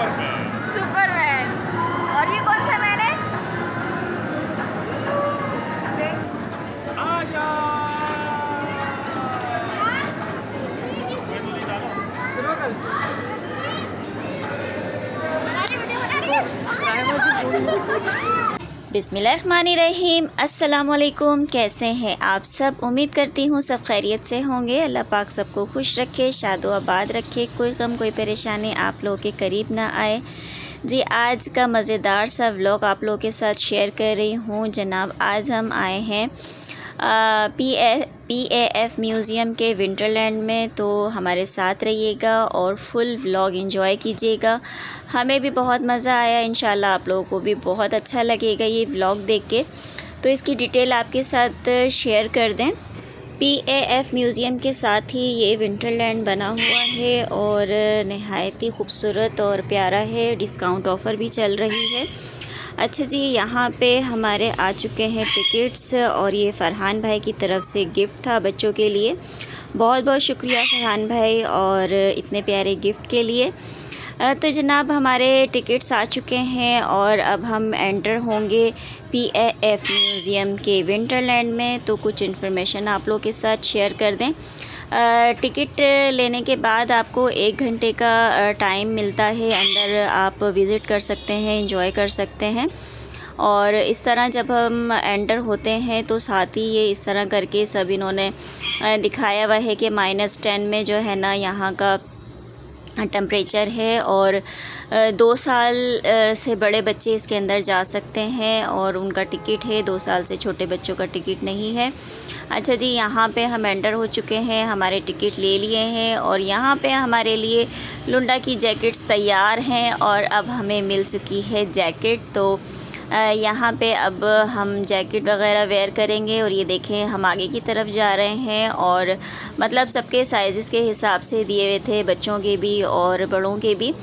Superman. और ये कौन सा मैन है? बिस्मिल्लाहिर्रहमानिर्रहीम। अस्सलामुअलैकुम। कैसे हैं आप सब? उम्मीद करती हूँ सब खैरियत से होंगे। अल्लाह पाक सबको खुश रखे, शादो आबाद रखे, कोई गम कोई परेशानी आप लोगों के करीब ना आए। जी, आज का मज़ेदार सा व्लॉग आप लोगों के साथ शेयर कर रही हूँ। जनाब, आज हम आए हैं PAF म्यूज़ियम के विंटरलैंड में, तो हमारे साथ रहिएगा और फुल व्लॉग एंजॉय कीजिएगा। हमें भी बहुत मज़ा आया, इंशाल्लाह आप लोगों को भी बहुत अच्छा लगेगा ये व्लॉग देख के। तो इसकी डिटेल आपके साथ शेयर कर दें। PAF म्यूज़ियम के साथ ही ये विंटरलैंड बना हुआ है और नहायत ही खूबसूरत और प्यारा है। डिस्काउंट ऑफ़र भी चल रही है। अच्छा जी, यहाँ पे हमारे आ चुके हैं टिकट्स और ये फ़रहान भाई की तरफ से गिफ्ट था बच्चों के लिए। बहुत बहुत शुक्रिया फ़रहान भाई और इतने प्यारे गिफ्ट के लिए। तो जनाब, हमारे टिकट्स आ चुके हैं और अब हम एंटर होंगे PAF म्यूज़ियम के विंटरलैंड में। तो कुछ इन्फॉर्मेशन आप लोग के साथ शेयर कर दें। टिकट लेने के बाद आपको 1 घंटे का टाइम मिलता है, अंदर आप विज़िट कर सकते हैं, एंजॉय कर सकते हैं। और इस तरह जब हम एंटर होते हैं तो साथ ही ये इस तरह करके सब इन्होंने दिखाया हुआ है कि -10 में जो है ना यहाँ का टेम्परेचर है और 2 साल से बड़े बच्चे इसके अंदर जा सकते हैं और उनका टिकट है, 2 साल से छोटे बच्चों का टिकट नहीं है। अच्छा जी, यहाँ पे हम एंटर हो चुके हैं, हमारे टिकट ले लिए हैं और यहाँ पे हमारे लिए लुंडा की जैकेट्स तैयार हैं और अब हमें मिल चुकी है जैकेट। तो यहाँ पे अब हम जैकेट वगैरह वेयर करेंगे और ये देखें हम आगे की तरफ जा रहे हैं और मतलब सबके साइज़ के हिसाब से दिए हुए थे, बच्चों के भी और बड़ों के भी।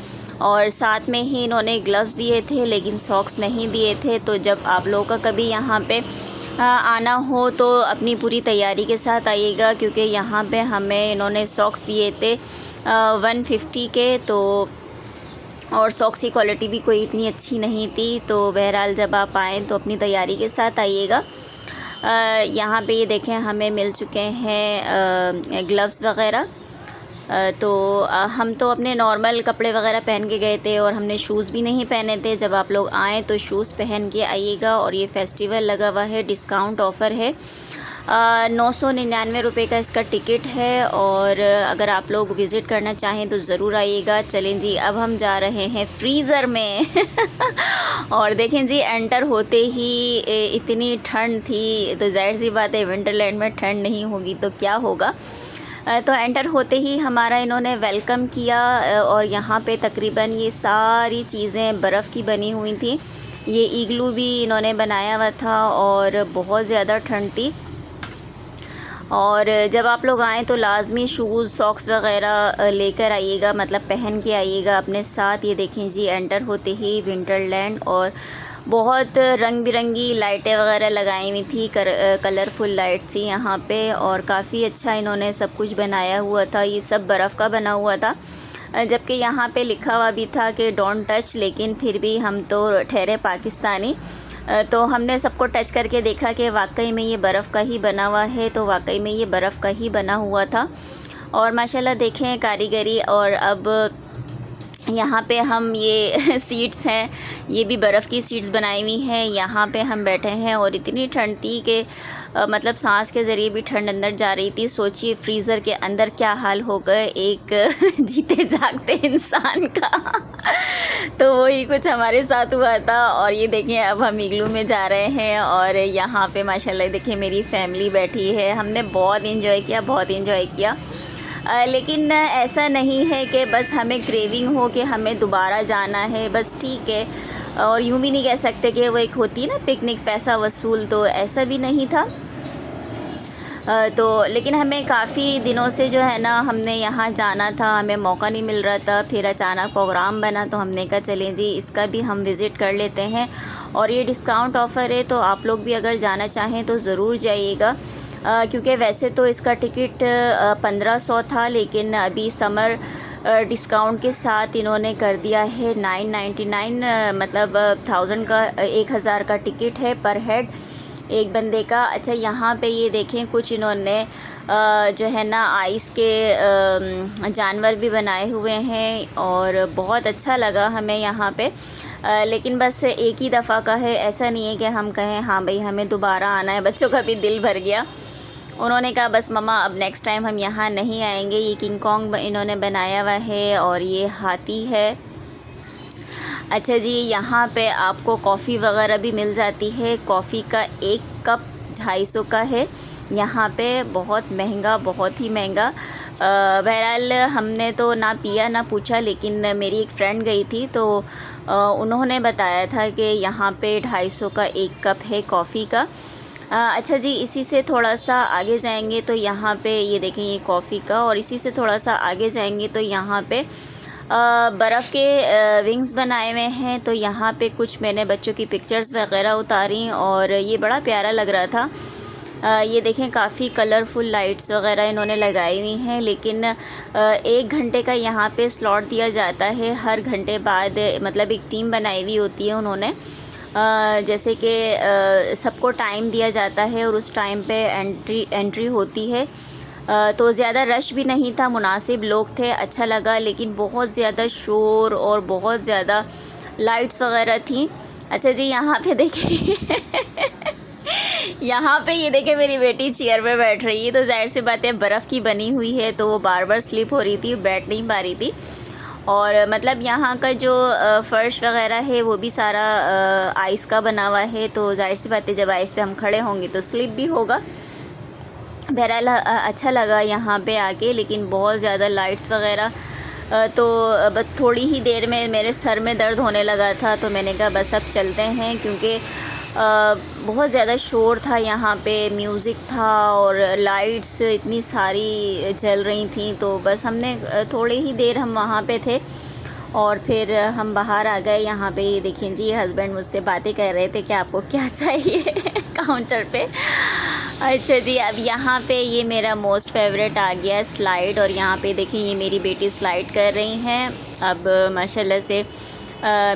और साथ में ही इन्होंने ग्लव्स दिए थे लेकिन सॉक्स नहीं दिए थे। तो जब आप लोगों का कभी यहाँ पे आना हो तो अपनी पूरी तैयारी के साथ आइएगा, क्योंकि यहाँ पे हमें इन्होंने सॉक्स दिए थे 150 के। तो और सॉक्स की क्वालिटी भी कोई इतनी अच्छी नहीं थी। तो बहरहाल जब आप आएँ तो अपनी तैयारी के साथ आइएगा। यहाँ पे ये देखें हमें मिल चुके हैं ग्लव्स वग़ैरह। तो हम तो अपने नॉर्मल कपड़े वगैरह पहन के गए थे और हमने शूज़ भी नहीं पहने थे। जब आप लोग आएँ तो शूज़ पहन के आइएगा। और ये फेस्टिवल लगा हुआ है, डिस्काउंट ऑफ़र है। 999 रुपये का इसका टिकट है और अगर आप लोग विज़िट करना चाहें तो ज़रूर आइएगा। चलें जी, अब हम जा रहे हैं फ्रीज़र में और देखें जी, एंटर होते ही इतनी ठंड थी, तो ज़ाहिर सी बात है विंटरलैंड में ठंड नहीं होगी तो क्या होगा। तो एंटर होते ही हमारा इन्होंने वेलकम किया और यहाँ पे तकरीबन ये सारी चीज़ें बर्फ़ की बनी हुई थी। ये इग्लू भी इन्होंने बनाया हुआ था और बहुत ज़्यादा ठंड थी। और जब आप लोग आएँ तो लाज़मी शूज़ सॉक्स वग़ैरह लेकर आइएगा, मतलब पहन के आइएगा अपने साथ। ये देखें जी, एंटर होते ही विंटरलैंड और बहुत रंग बिरंगी लाइटें वगैरह लगाई हुई थी, कलरफुल लाइट थी यहाँ पे और काफ़ी अच्छा इन्होंने सब कुछ बनाया हुआ था। ये सब बर्फ़ का बना हुआ था, जबकि यहाँ पे लिखा हुआ भी था कि डोंट टच, लेकिन फिर भी हम तो ठहरे पाकिस्तानी, तो हमने सबको टच करके देखा कि वाकई में ये बर्फ़ का ही बना हुआ है। तो वाकई में ये बर्फ़ का ही बना हुआ था और माशाल्लाह देखें कारीगरी। और अब यहाँ पे हम ये सीट्स हैं, ये भी बर्फ़ की सीट्स बनाई हुई हैं। यहाँ पे हम बैठे हैं और इतनी ठंड थी कि मतलब सांस के ज़रिए भी ठंड अंदर जा रही थी। सोचिए फ्रीज़र के अंदर क्या हाल होगा एक जीते जागते इंसान का। तो वही कुछ हमारे साथ हुआ था। और ये देखें अब हम इग्लू में जा रहे हैं और यहाँ पे माशाल्लाह देखिए मेरी फ़ैमिली बैठी है। हमने बहुत इन्जॉय किया, बहुत इन्जॉय किया। लेकिन ऐसा नहीं है कि बस हमें क्रेविंग हो कि हमें दोबारा जाना है, बस ठीक है। और यूँ भी नहीं कह सकते कि वो एक होती है ना पिकनिक पैसा वसूल, तो ऐसा भी नहीं था। तो लेकिन हमें काफ़ी दिनों से जो है ना हमने यहाँ जाना था, हमें मौका नहीं मिल रहा था। फिर अचानक प्रोग्राम बना तो हमने कहा चलें जी इसका भी हम विज़िट कर लेते हैं। और ये डिस्काउंट ऑफ़र है तो आप लोग भी अगर जाना चाहें तो ज़रूर जाइएगा, क्योंकि वैसे तो इसका टिकट 1500 था, लेकिन अभी समर डिस्काउंट के साथ इन्होंने कर दिया है 999, मतलब 1000 का 1000 का टिकट है पर हेड एक बंदे का। अच्छा यहाँ पे ये देखें कुछ इन्होंने जो है ना आइस के जानवर भी बनाए हुए हैं और बहुत अच्छा लगा हमें यहाँ पे। लेकिन बस एक ही दफ़ा का है, ऐसा नहीं है कि हम कहें हाँ भाई हमें दोबारा आना है। बच्चों का भी दिल भर गया, उन्होंने कहा बस मम्मा अब नेक्स्ट टाइम हम यहाँ नहीं आएंगे। ये किंग कॉन्ग इन्होंने बनाया हुआ है और ये हाथी है। अच्छा जी यहाँ पे आपको कॉफ़ी वगैरह भी मिल जाती है। कॉफ़ी का एक कप 250 का है यहाँ पे, बहुत महंगा, बहुत ही महंगा। बहरहाल हमने तो ना पिया ना पूछा, लेकिन मेरी एक फ़्रेंड गई थी तो उन्होंने बताया था कि यहाँ पे 250 का एक कप है कॉफ़ी का। अच्छा जी इसी से थोड़ा सा आगे जाएंगे तो यहाँ पे ये देखें ये कॉफ़ी का, और इसी से थोड़ा सा आगे जाएंगे तो यहाँ पे बर्फ़ के विंग्स बनाए हुए हैं। तो यहाँ पे कुछ मैंने बच्चों की पिक्चर्स वगैरह उतारी और ये बड़ा प्यारा लग रहा था। ये देखें काफ़ी कलरफुल लाइट्स वगैरह इन्होंने लगाई हुई हैं, लेकिन 1 घंटे का यहाँ पे स्लॉट दिया जाता है। हर घंटे बाद मतलब एक टीम बनाई हुई होती है उन्होंने, जैसे कि सबको टाइम दिया जाता है और उस टाइम पे एंट्री होती है। तो ज़्यादा रश भी नहीं था, मुनासिब लोग थे, अच्छा लगा। लेकिन बहुत ज़्यादा शोर और बहुत ज़्यादा लाइट्स वगैरह थी। अच्छा जी यहाँ पे देखिए यहाँ पे ये देखें मेरी बेटी चेयर पे बैठ रही है, तो जाहिर सी बात है बर्फ़ की बनी हुई है तो वो बार बार स्लिप हो रही थी, बैठ नहीं पा रही थी। और मतलब यहाँ का जो फ़र्श वगैरह है वो भी सारा आइस का बना हुआ है, तो जाहिर सी बात है जब आइस पे हम खड़े होंगे तो स्लिप भी होगा। बहरहाल अच्छा लगा यहाँ पे आके, लेकिन बहुत ज़्यादा लाइट्स वगैरह तो बस थोड़ी ही देर में मेरे सर में दर्द होने लगा था, तो मैंने कहा बस अब चलते हैं, क्योंकि बहुत ज़्यादा शोर था यहाँ पे, म्यूज़िक था और लाइट्स इतनी सारी जल रही थी। तो बस हमने थोड़ी ही देर हम वहाँ पे थे और फिर हम बाहर आ गए। यहाँ पे ये देखिए जी हस्बैंड मुझसे बातें कर रहे थे कि आपको क्या चाहिए काउंटर पे। अच्छा जी अब यहाँ पे ये मेरा मोस्ट फेवरेट आ गया स्लाइड, और यहाँ पे देखिए ये मेरी बेटी स्लाइड कर रही हैं। अब माशाल्लाह से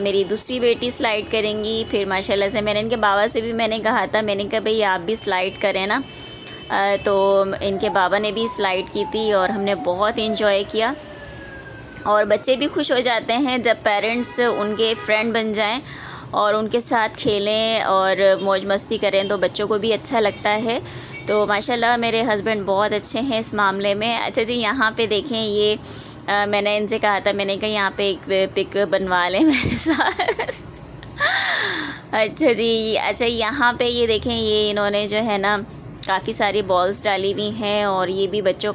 मेरी दूसरी बेटी स्लाइड करेंगी। फिर माशाल्लाह से मैंने इनके बाबा से भी मैंने कहा था, मैंने कहा भाई आप भी स्लाइड करें ना। तो इनके बाबा ने भी स्लाइड की थी और हमने बहुत इंजॉय किया। और बच्चे भी खुश हो जाते हैं जब पेरेंट्स उनके फ्रेंड बन जाएं और उनके साथ खेलें और मौज मस्ती करें, तो बच्चों को भी अच्छा लगता है। तो माशाल्लाह मेरे हस्बैंड बहुत अच्छे हैं इस मामले में। अच्छा जी यहाँ पे देखें ये मैंने इनसे कहा था, मैंने कहा यहाँ पे एक पिक बनवा लें मेरे साथ अच्छा जी अच्छा यहाँ पे ये देखें ये इन्होंने जो है ना काफ़ी सारी बॉल्स डाली हुई हैं और ये भी बच्चों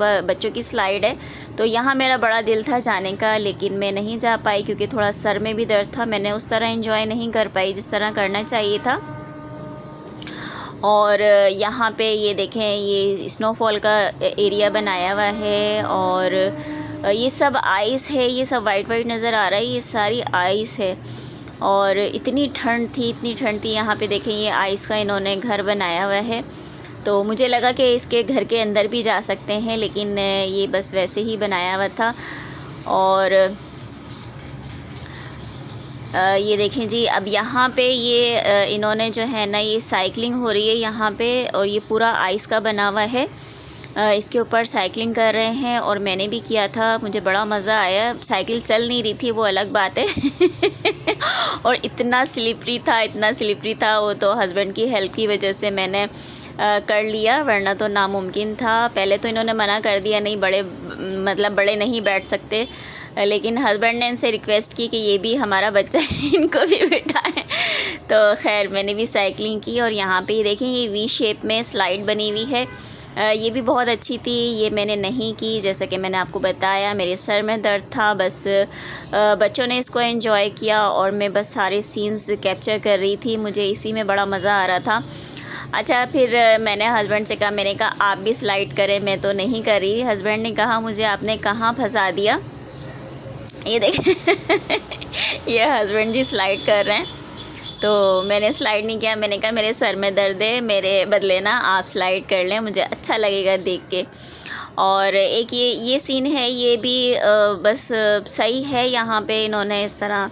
की स्लाइड है। तो यहाँ मेरा बड़ा दिल था जाने का, लेकिन मैं नहीं जा पाई क्योंकि थोड़ा सर में भी दर्द था। मैंने उस तरह एंजॉय नहीं कर पाई जिस तरह करना चाहिए था। और यहाँ पे ये देखें ये स्नोफॉल का एरिया बनाया हुआ है और ये सब आइस है, ये सब वाइट नज़र आ रहा है, ये सारी आइस है। और इतनी ठंड थी यहाँ पे देखें ये आइस का इन्होंने घर बनाया हुआ है। तो मुझे लगा कि इसके घर के अंदर भी जा सकते हैं, लेकिन ये बस वैसे ही बनाया हुआ था। और ये देखें जी अब यहाँ पे ये इन्होंने जो है ना ये साइकिलिंग हो रही है यहाँ पे, और ये पूरा आइस का बना हुआ है। इसके ऊपर साइकिलिंग कर रहे हैं और मैंने भी किया था, मुझे बड़ा मज़ा आया। साइकिल चल नहीं रही थी वो अलग बात है और इतना स्लिपरी था वो तो हस्बैंड की हेल्प की वजह से मैंने कर लिया, वरना तो नामुमकिन था। पहले तो इन्होंने मना कर दिया, नहीं बड़े नहीं बैठ सकते, लेकिन हस्बैंड ने इनसे रिक्वेस्ट की कि ये भी हमारा बच्चा है, इनको भी बिठाएं। तो खैर मैंने भी साइकिलिंग की। और यहाँ पे देखें ये वी शेप में स्लाइड बनी हुई है, ये भी बहुत अच्छी थी। ये मैंने नहीं की, जैसा कि मैंने आपको बताया मेरे सर में दर्द था। बस बच्चों ने इसको एंजॉय किया और मैं बस सारे सीन्स कैप्चर कर रही थी, मुझे इसी में बड़ा मज़ा आ रहा था। अच्छा फिर मैंने हस्बैंड से कहा, मैंने कहा आप भी स्लाइड करें, मैं तो नहीं कर रही। हस्बैंड ने कहा मुझे आपने कहाँ फंसा दिया। ये देखें ये हस्बैंड जी स्लाइड कर रहे हैं, तो मैंने स्लाइड नहीं किया। मैंने कहा मेरे सर में दर्द है, मेरे बदले ना आप स्लाइड कर लें, मुझे अच्छा लगेगा देख के। और एक ये सीन है, ये भी बस सही है, यहाँ पे इन्होंने इस तरह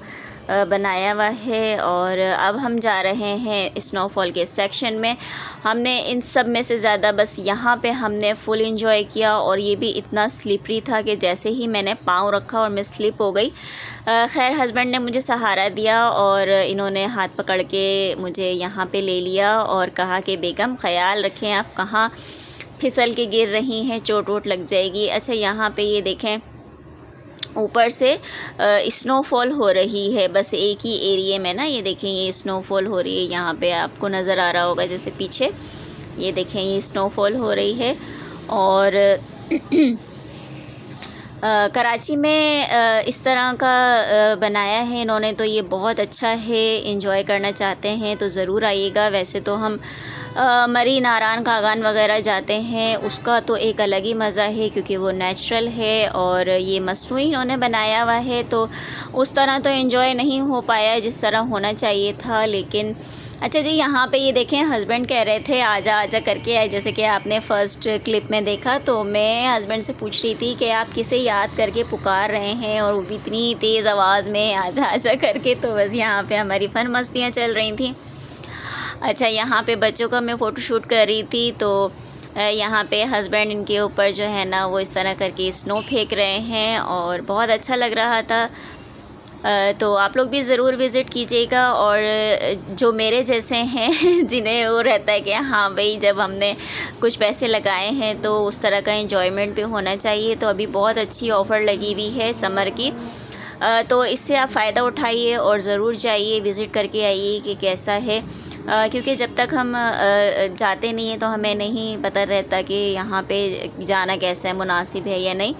बनाया हुआ है। और अब हम जा रहे हैं स्नोफॉल के सेक्शन में। हमने इन सब में से ज़्यादा बस यहाँ पे हमने फुल एंजॉय किया, और ये भी इतना स्लिपरी था कि जैसे ही मैंने पाँव रखा और मैं स्लिप हो गई। खैर हस्बैंड ने मुझे सहारा दिया और इन्होंने हाथ पकड़ के मुझे यहाँ पे ले लिया और कहा कि बेगम ख़याल रखें, आप कहाँ फिसल के गिर रही हैं, चोट वोट लग जाएगी। अच्छा, यहाँ पे ये देखें ऊपर से स्नोफॉल हो रही है, बस एक ही एरिया में ना, ये देखें ये स्नोफॉल हो रही है। यहाँ पे आपको नज़र आ रहा होगा जैसे पीछे, ये देखें ये स्नोफॉल हो रही है। और कराची में इस तरह का बनाया है इन्होंने, तो ये बहुत अच्छा है। एंजॉय करना चाहते हैं तो ज़रूर आइएगा। वैसे तो हम मरी नारायण कागान वगैरह जाते हैं, उसका तो एक अलग ही मज़ा है क्योंकि वो नेचुरल है, और ये मसनूई इन्होंने बनाया हुआ है, तो उस तरह तो एंजॉय नहीं हो पाया जिस तरह होना चाहिए था। लेकिन अच्छा जी, यहाँ पे ये देखें हस्बैंड कह रहे थे आजा आजा करके, जैसे कि आपने फ़र्स्ट क्लिप में देखा। तो मैं हस्बैंड से पूछ रही थी कि आप किसे याद करके पुकार रहे हैं, और वो भी इतनी तेज़ आवाज़ में आजा आजा करके। तो बस यहाँ पे हमारी फ़न मस्तियाँ चल रही थी। अच्छा, यहाँ पे बच्चों का मैं फ़ोटो शूट कर रही थी, तो यहाँ पे हस्बैंड इनके ऊपर जो है ना वो इस तरह करके स्नो फेंक रहे हैं, और बहुत अच्छा लग रहा था। तो आप लोग भी ज़रूर विज़िट कीजिएगा। और जो मेरे जैसे हैं जिन्हें वो रहता है कि हाँ भाई, जब हमने कुछ पैसे लगाए हैं तो उस तरह का एंजॉयमेंट भी होना चाहिए, तो अभी बहुत अच्छी ऑफ़र लगी हुई है समर की, तो इससे आप फ़ायदा उठाइए और ज़रूर जाइए, विज़िट करके आइए कि कैसा है। क्योंकि जब तक हम जाते नहीं हैं तो हमें नहीं पता रहता कि यहाँ पे जाना कैसा है, मुनासिब है या नहीं।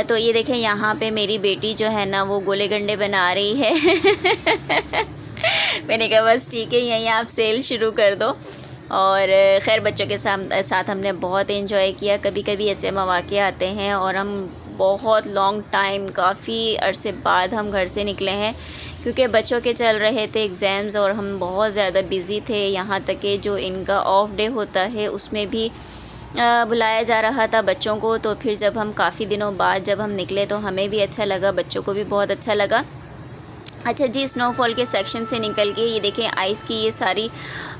तो ये देखें यहाँ पे मेरी बेटी जो है ना वो गोले गंडे बना रही है मैंने कहा बस ठीक है, यहीं आप सेल शुरू कर दो। और ख़ैर बच्चों के साथ हमने बहुत एंजॉय किया। कभी कभी ऐसे मौक़े आते हैं और हम बहुत लॉन्ग टाइम, काफ़ी अरसे बाद हम घर से निकले हैं, क्योंकि बच्चों के चल रहे थे एग्ज़ाम्स और हम बहुत ज़्यादा बिज़ी थे। यहाँ तक कि जो इनका ऑफ डे होता है उसमें भी बुलाया जा रहा था बच्चों को। तो फिर जब हम काफ़ी दिनों बाद जब हम निकले तो हमें भी अच्छा लगा, बच्चों को भी बहुत अच्छा लगा। अच्छा जी, स्नोफॉल के सेक्शन से निकल के ये देखें आइस की ये सारी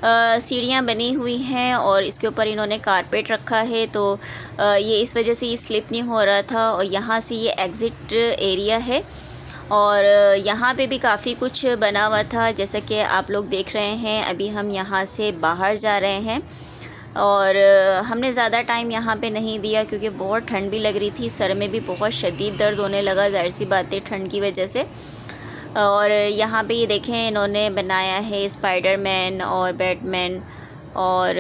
सीढ़ियाँ बनी हुई हैं, और इसके ऊपर इन्होंने कारपेट रखा है, तो ये इस वजह से ये स्लिप नहीं हो रहा था। और यहाँ से ये एग्ज़िट एरिया है, और यहाँ पे भी काफ़ी कुछ बना हुआ था जैसा कि आप लोग देख रहे हैं। अभी हम यहाँ से बाहर जा रहे हैं, और हमने ज़्यादा टाइम यहाँ पे नहीं दिया क्योंकि बहुत ठंड भी लग रही थी, सर में भी बहुत शदीद दर्द होने लगा, ज़ाहिर सी बात है ठंड की वजह से। और यहाँ पे ये देखें इन्होंने बनाया है स्पाइडरमैन और बैटमैन, और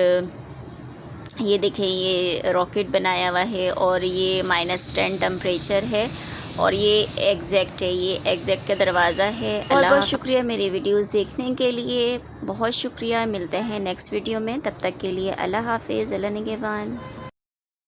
ये देखें ये रॉकेट बनाया हुआ है, और ये -10 टेम्परेचर है, और ये एग्जैक्ट है, ये एग्जैक्ट का दरवाज़ा है। बहुत बहुत शुक्रिया मेरी वीडियोस देखने के लिए, बहुत शुक्रिया। मिलते हैं नेक्स्ट वीडियो में, तब तक के लिए अल्लाह हाफ़िज़, अल्लाह निगहबान।